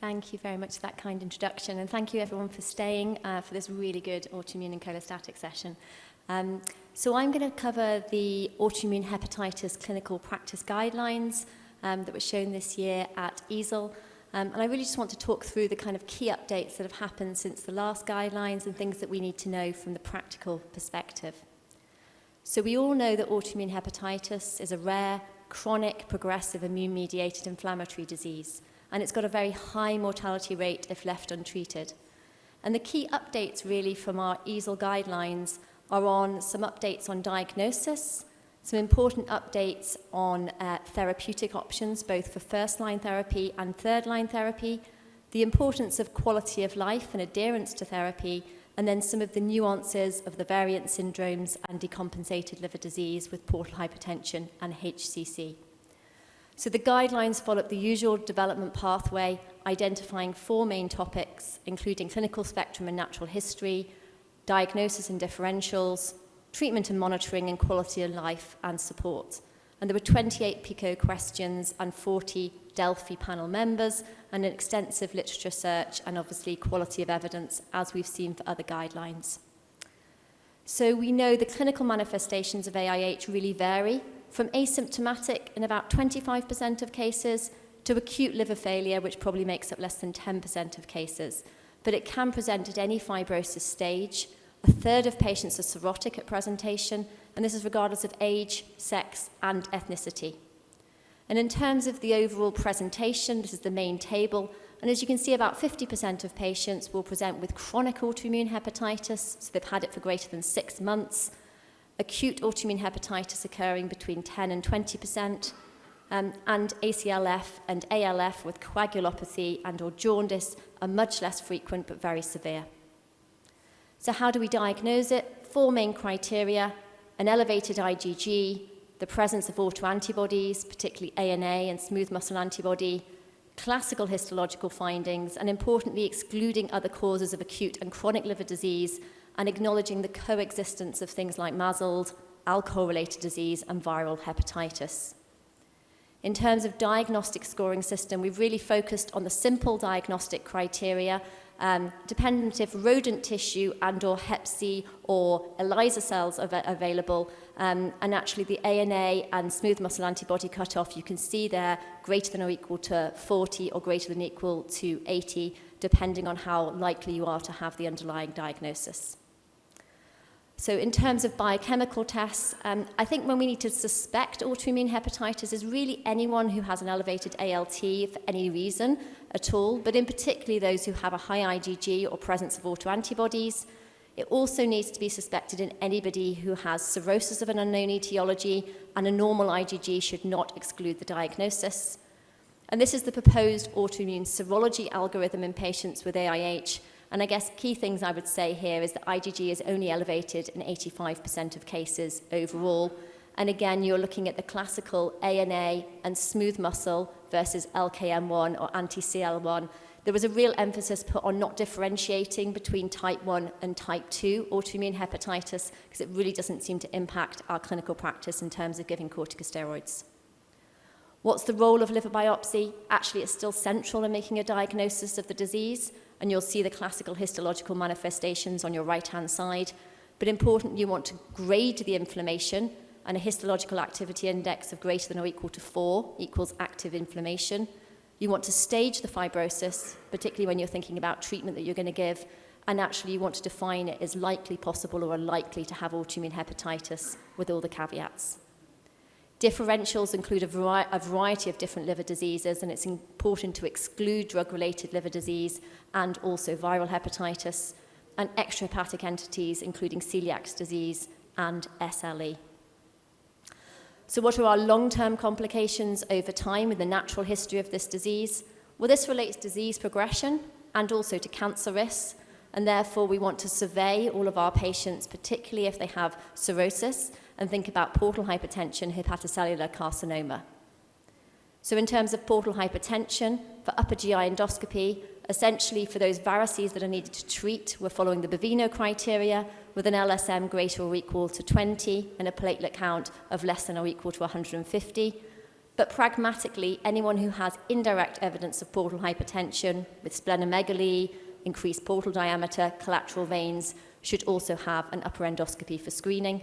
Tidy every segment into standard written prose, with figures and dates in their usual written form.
Thank you very much for that kind introduction, and thank you everyone for staying for this really good autoimmune and cholestatic session. So I'm going to cover the autoimmune hepatitis clinical practice guidelines that were shown this year at EASL. And I really just want to talk through the kind of key updates that have happened since the last guidelines and things that we need to know from the practical perspective. So we all know that autoimmune hepatitis is a rare, chronic, progressive, immune-mediated inflammatory disease, and it's got a very high mortality rate if left untreated. And the key updates really from our EASL guidelines are on some updates on diagnosis, some important updates on therapeutic options, both for first-line therapy and third-line therapy, the importance of quality of life and adherence to therapy, and then some of the nuances of the variant syndromes and decompensated liver disease with portal hypertension and HCC. So the guidelines follow the usual development pathway, identifying 4 main topics, including clinical spectrum and natural history, diagnosis and differentials, treatment and monitoring, and quality of life and support. And there were 28 PICO questions and 40 Delphi panel members, and an extensive literature search and obviously quality of evidence, as we've seen for other guidelines. So we know the clinical manifestations of AIH really vary, from asymptomatic in about 25% of cases to acute liver failure, which probably makes up less than 10% of cases. But it can present at any fibrosis stage. A third of patients are cirrhotic at presentation, and this is regardless of age, sex, and ethnicity. And in terms of the overall presentation, this is the main table, and as you can see, about 50% of patients will present with chronic autoimmune hepatitis, so they've had it for greater than 6 months, acute autoimmune hepatitis occurring between 10 and 20%, and ACLF and ALF with coagulopathy and or jaundice are much less frequent but very severe. So how do we diagnose it? 4 main criteria: an elevated IgG, the presence of autoantibodies, particularly ANA and smooth muscle antibody, classical histological findings, and importantly, excluding other causes of acute and chronic liver disease and acknowledging the coexistence of things like MASLD, alcohol-related disease, and viral hepatitis. In terms of diagnostic scoring system, we've really focused on the simple diagnostic criteria, dependent if rodent tissue and or hep C or ELISA cells are available, and actually the ANA and smooth muscle antibody cutoff, you can see there greater than or equal to 40 or greater than or equal to 80, depending on how likely you are to have the underlying diagnosis. So in terms of biochemical tests, I think when we need to suspect autoimmune hepatitis is really anyone who has an elevated ALT for any reason at all, but in particular those who have a high IgG or presence of autoantibodies. It also needs to be suspected in anybody who has cirrhosis of an unknown etiology, and a normal IgG should not exclude the diagnosis. And this is the proposed autoimmune serology algorithm in patients with AIH. And I guess key things I would say here is that IgG is only elevated in 85% of cases overall. And again, you're looking at the classical ANA and smooth muscle versus LKM1 or anti-CL1. There was a real emphasis put on not differentiating between type 1 and type 2 autoimmune hepatitis, because it really doesn't seem to impact our clinical practice in terms of giving corticosteroids. What's the role of liver biopsy? Actually, it's still central in making a diagnosis of the disease, and you'll see the classical histological manifestations on your right-hand side. But importantly, you want to grade the inflammation, and a histological activity index of greater than or equal to 4 equals active inflammation. You want to stage the fibrosis, particularly when you're thinking about treatment that you're going to give, and actually you want to define it as likely possible or unlikely to have autoimmune hepatitis with all the caveats. Differentials include a variety of different liver diseases, and it's important to exclude drug-related liver disease and also viral hepatitis, and extrahepatic entities including celiac disease and SLE. So what are our long-term complications over time with the natural history of this disease? Well, this relates to disease progression and also to cancer risks, and therefore we want to survey all of our patients, particularly if they have cirrhosis, and think about portal hypertension, hepatocellular carcinoma. So in terms of portal hypertension, for upper GI endoscopy, essentially for those varices that are needed to treat, we're following the Bovino criteria with an LSM greater or equal to 20 and a platelet count of less than or equal to 150. But pragmatically, anyone who has indirect evidence of portal hypertension with splenomegaly, increased portal diameter, collateral veins, should also have an upper endoscopy for screening.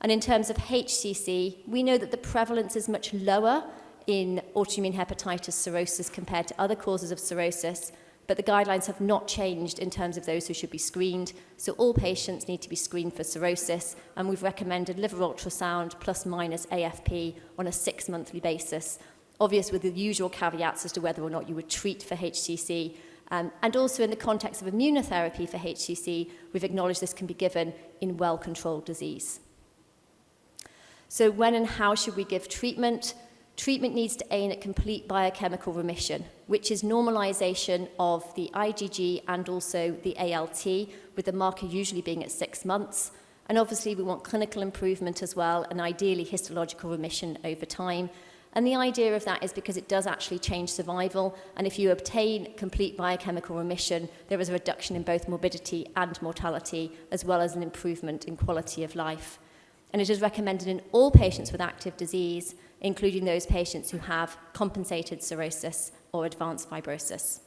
And in terms of HCC, we know that the prevalence is much lower in autoimmune hepatitis cirrhosis compared to other causes of cirrhosis, but the guidelines have not changed in terms of those who should be screened. So all patients need to be screened for cirrhosis, and we've recommended liver ultrasound plus minus AFP on a 6-monthly basis, obvious with the usual caveats as to whether or not you would treat for HCC. And also in the context of immunotherapy for HCC, we've acknowledged this can be given in well-controlled disease. So when and how should we give treatment? Treatment needs to aim at complete biochemical remission, which is normalization of the IgG and also the ALT, with the marker usually being at 6 months. And obviously we want clinical improvement as well, and ideally histological remission over time. And the idea of that is because it does actually change survival, and if you obtain complete biochemical remission, there is a reduction in both morbidity and mortality, as well as an improvement in quality of life. And it is recommended in all patients with active disease, including those patients who have compensated cirrhosis or advanced fibrosis.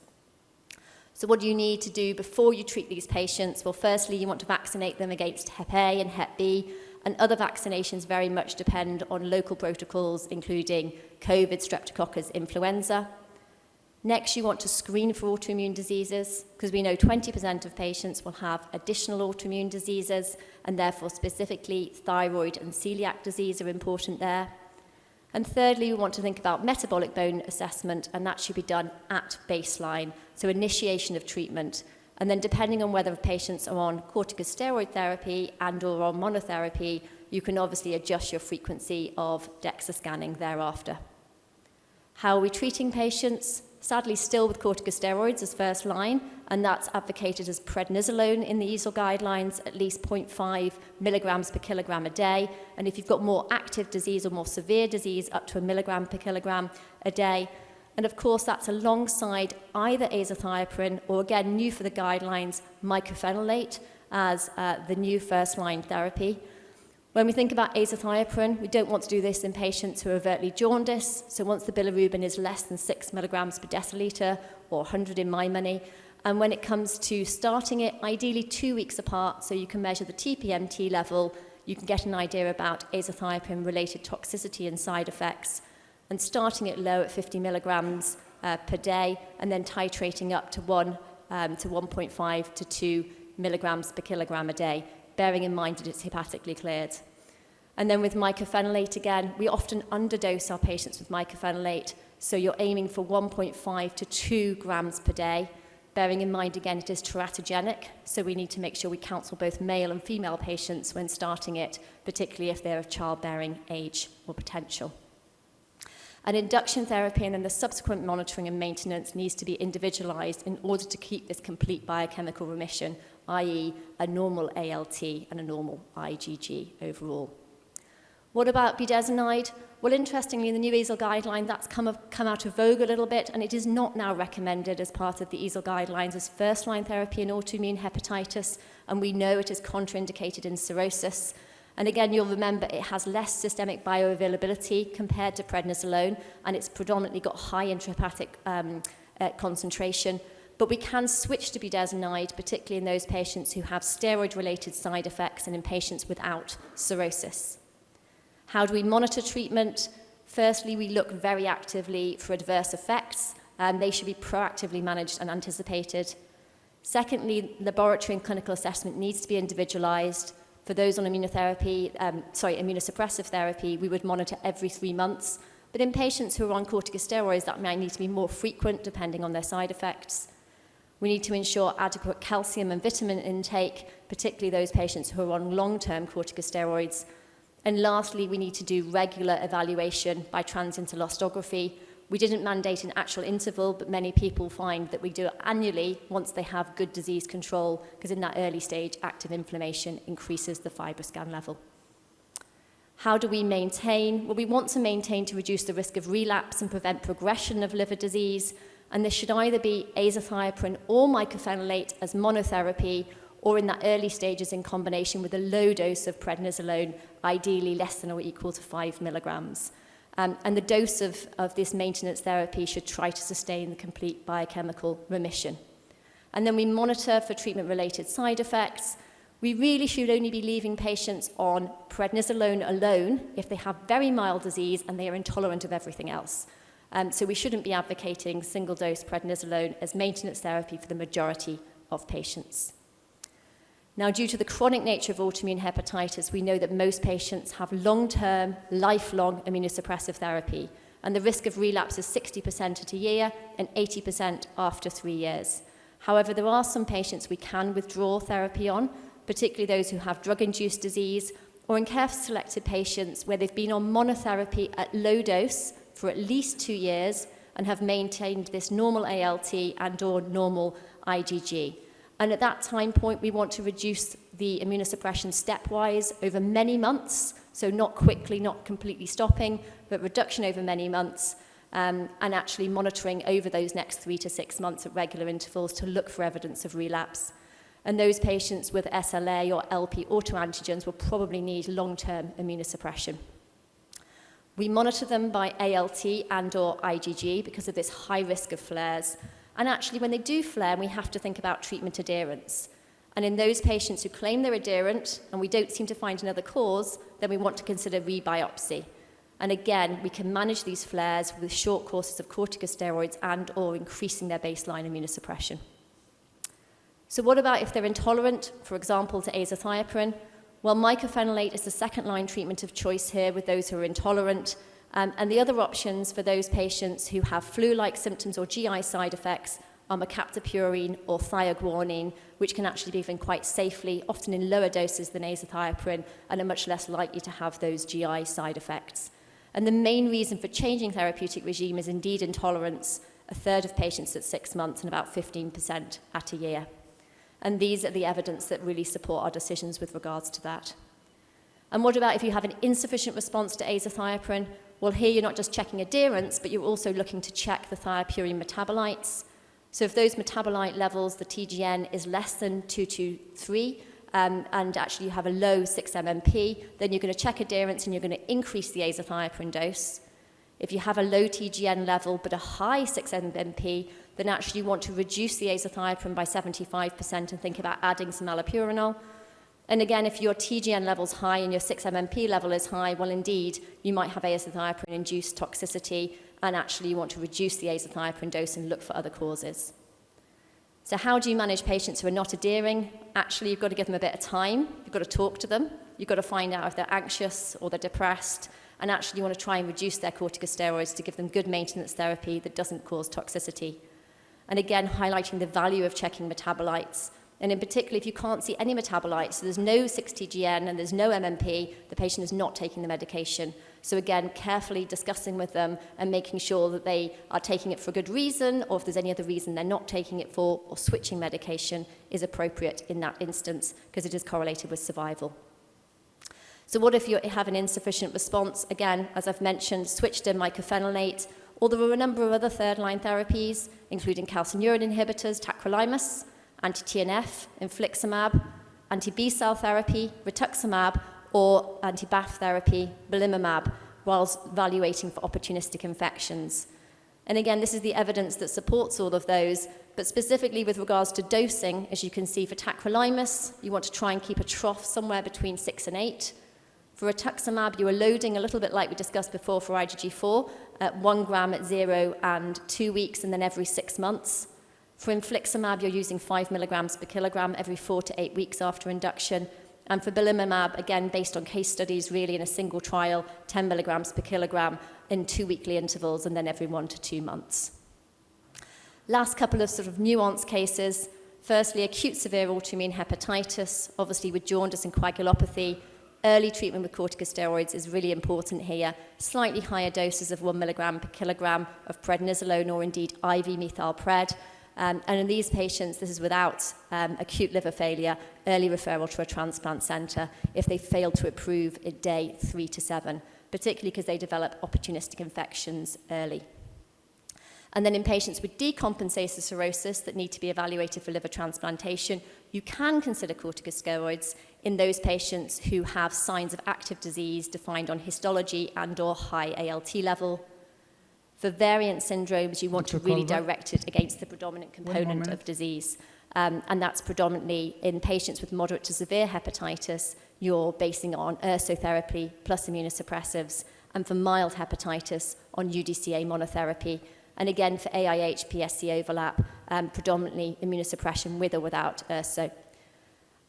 So what do you need to do before you treat these patients? Well, firstly, you want to vaccinate them against Hep A and Hep B, and other vaccinations very much depend on local protocols, including COVID, Streptococcus, influenza. Next, you want to screen for autoimmune diseases, because we know 20% of patients will have additional autoimmune diseases, and therefore specifically thyroid and celiac disease are important there. And thirdly, we want to think about metabolic bone assessment, and that should be done at baseline, so initiation of treatment. And then depending on whether patients are on corticosteroid therapy and or on monotherapy, you can obviously adjust your frequency of DEXA scanning thereafter. How are we treating patients? Sadly, still with corticosteroids as first line, and that's advocated as prednisolone in the EASL guidelines, at least 0.5 milligrams per kilogram a day. And if you've got more active disease or more severe disease, up to 1 milligram per kilogram a day. And of course, that's alongside either azathioprine or, again, new for the guidelines, mycophenolate as the new first-line therapy. When we think about azathioprine, we don't want to do this in patients who are overtly jaundiced. So once the bilirubin is less than 6 milligrams per deciliter, or 100 in my money, and when it comes to starting it, ideally 2 weeks apart, so you can measure the TPMT level, you can get an idea about azathioprine-related toxicity and side effects, and starting it low at 50 milligrams per day, and then titrating up to 1.5 to 2 milligrams per kilogram a day, bearing in mind that it's hepatically cleared. And then with mycophenolate, again, we often underdose our patients with mycophenolate, so you're aiming for 1.5 to 2 grams per day, bearing in mind, again, it is teratogenic, so we need to make sure we counsel both male and female patients when starting it, particularly if they're of childbearing age or potential. And induction therapy and then the subsequent monitoring and maintenance needs to be individualized in order to keep this complete biochemical remission, i.e. a normal ALT and a normal IgG overall. What about budesonide? Well, interestingly, in the new EASL guideline, that's come out of vogue a little bit, and it is not now recommended as part of the EASL guidelines as first-line therapy in autoimmune hepatitis, and we know it is contraindicated in cirrhosis. And again, you'll remember it has less systemic bioavailability compared to prednisolone, and it's predominantly got high intrahepatic concentration. But we can switch to budesonide, particularly in those patients who have steroid-related side effects and in patients without cirrhosis. How do we monitor treatment? Firstly, we look very actively for adverse effects. They should be proactively managed and anticipated. Secondly, laboratory and clinical assessment needs to be individualized. For those on immunosuppressive therapy, we would monitor every 3 months. But in patients who are on corticosteroids, that might need to be more frequent depending on their side effects. We need to ensure adequate calcium and vitamin intake, particularly those patients who are on long-term corticosteroids. And lastly, we need to do regular evaluation by transient elastography. We didn't mandate an actual interval, but many people find that we do it annually once they have good disease control, because in that early stage, active inflammation increases the FibroScan level. How do we maintain? Well, we want to maintain to reduce the risk of relapse and prevent progression of liver disease, and this should either be azathioprine or mycophenolate as monotherapy, or in that early stages in combination with a low dose of prednisolone, ideally less than or equal to 5 milligrams. And the dose of this maintenance therapy should try to sustain the complete biochemical remission. And then we monitor for treatment-related side effects. We really should only be leaving patients on prednisolone alone if they have very mild disease and they are intolerant of everything else. So we shouldn't be advocating single-dose prednisolone as maintenance therapy for the majority of patients. Now, due to the chronic nature of autoimmune hepatitis, we know that most patients have long-term, lifelong immunosuppressive therapy, and the risk of relapse is 60% at a year and 80% after 3 years. However, there are some patients we can withdraw therapy on, particularly those who have drug-induced disease, or in carefully selected patients where they've been on monotherapy at low dose for at least 2 years and have maintained this normal ALT and/or normal IgG. And at that time point, we want to reduce the immunosuppression stepwise over many months, so not quickly, not completely stopping, but reduction over many months, and actually monitoring over those next 3 to 6 months at regular intervals to look for evidence of relapse. And those patients with SLA or LP autoantigens will probably need long-term immunosuppression. We monitor them by ALT and/or IgG because of this high risk of flares. And actually, when they do flare, we have to think about treatment adherence. And in those patients who claim they're adherent and we don't seem to find another cause, then we want to consider rebiopsy. And again, we can manage these flares with short courses of corticosteroids and/or increasing their baseline immunosuppression. So what about if they're intolerant, for example, to azathioprine? Well, mycophenolate is the second-line treatment of choice here with those who are intolerant. And the other options for those patients who have flu-like symptoms or GI side effects are mercaptopurine or thioguanine, which can actually be given quite safely, often in lower doses than azathioprine, and are much less likely to have those GI side effects. And the main reason for changing therapeutic regime is indeed intolerance, a third of patients at 6 months and about 15% at a year. And these are the evidence that really support our decisions with regards to that. And what about if you have an insufficient response to azathioprine? Well, here you're not just checking adherence, but you're also looking to check the thiopurine metabolites. So if those metabolite levels, the TGN, is less than 223, and actually you have a low 6 mmP, then you're going to check adherence and you're going to increase the azathioprine dose. If you have a low TGN level but a high 6 mmP, then actually you want to reduce the azathioprine by 75% and think about adding some allopurinol. And again, if your TGN level's high and your 6 mmP level is high, well, indeed, you might have azathioprine-induced toxicity, and actually you want to reduce the azathioprine dose and look for other causes. So how do you manage patients who are not adhering? Actually, you've got to give them a bit of time. You've got to talk to them. You've got to find out if they're anxious or they're depressed, and actually you want to try and reduce their corticosteroids to give them good maintenance therapy that doesn't cause toxicity. And again, highlighting the value of checking metabolites. And in particular, if you can't see any metabolites, so there's no 6-TGN and there's no MMP, the patient is not taking the medication. So again, carefully discussing with them and making sure that they are taking it for a good reason, or if there's any other reason they're not taking it for, or switching medication is appropriate in that instance because it is correlated with survival. So what if you have an insufficient response? Again, as I've mentioned, switch to mycophenolate, or there are a number of other third-line therapies, including calcineurin inhibitors, tacrolimus, anti-TNF, infliximab, anti-B-cell therapy, rituximab, or anti-BAFF therapy, belimumab, whilst evaluating for opportunistic infections. And again, this is the evidence that supports all of those, but specifically with regards to dosing, as you can see for tacrolimus, you want to try and keep a trough somewhere between 6 and 8. For rituximab, you are loading a little bit like we discussed before for IgG4, at 1 gram at 0 and 2 weeks, and then every 6 months. For infliximab, you're using 5 milligrams per kilogram every 4 to 8 weeks after induction. And for belimumab, again, based on case studies, really in a single trial, 10 milligrams per kilogram in 2 weekly intervals, and then every 1 to 2 months. Last couple of sort of nuanced cases. Firstly, acute severe autoimmune hepatitis, obviously with jaundice and coagulopathy. Early treatment with corticosteroids is really important here. Slightly higher doses of 1 milligram per kilogram of prednisolone or indeed IV methylpred. And in these patients, this is without acute liver failure, early referral to a transplant centre if they fail to improve at day 3 to 7, particularly because they develop opportunistic infections early. And then in patients with decompensated cirrhosis that need to be evaluated for liver transplantation, you can consider corticosteroids in those patients who have signs of active disease defined on histology and or high ALT level. For variant syndromes, you want to really direct it against the predominant component of disease. And that's predominantly in patients with moderate to severe hepatitis, you're basing on URSO therapy plus immunosuppressives, and for mild hepatitis on UDCA monotherapy. And again, for AIH, PSC overlap, predominantly immunosuppression with or without URSO.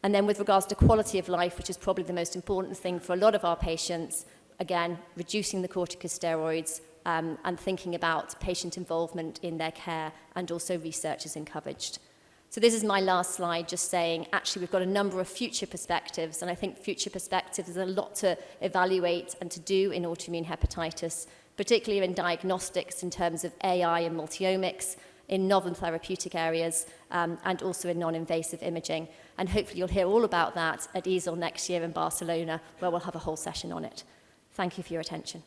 And then with regards to quality of life, which is probably the most important thing for a lot of our patients, again, reducing the corticosteroids and thinking about patient involvement in their care, and also research is encouraged. So this is my last slide, just saying, actually, we've got a number of future perspectives, and I think future perspectives is a lot to evaluate and to do in autoimmune hepatitis, particularly in diagnostics in terms of AI and multiomics, in novel therapeutic areas, and also in non-invasive imaging. And hopefully you'll hear all about that at EASL next year in Barcelona, where we'll have a whole session on it. Thank you for your attention.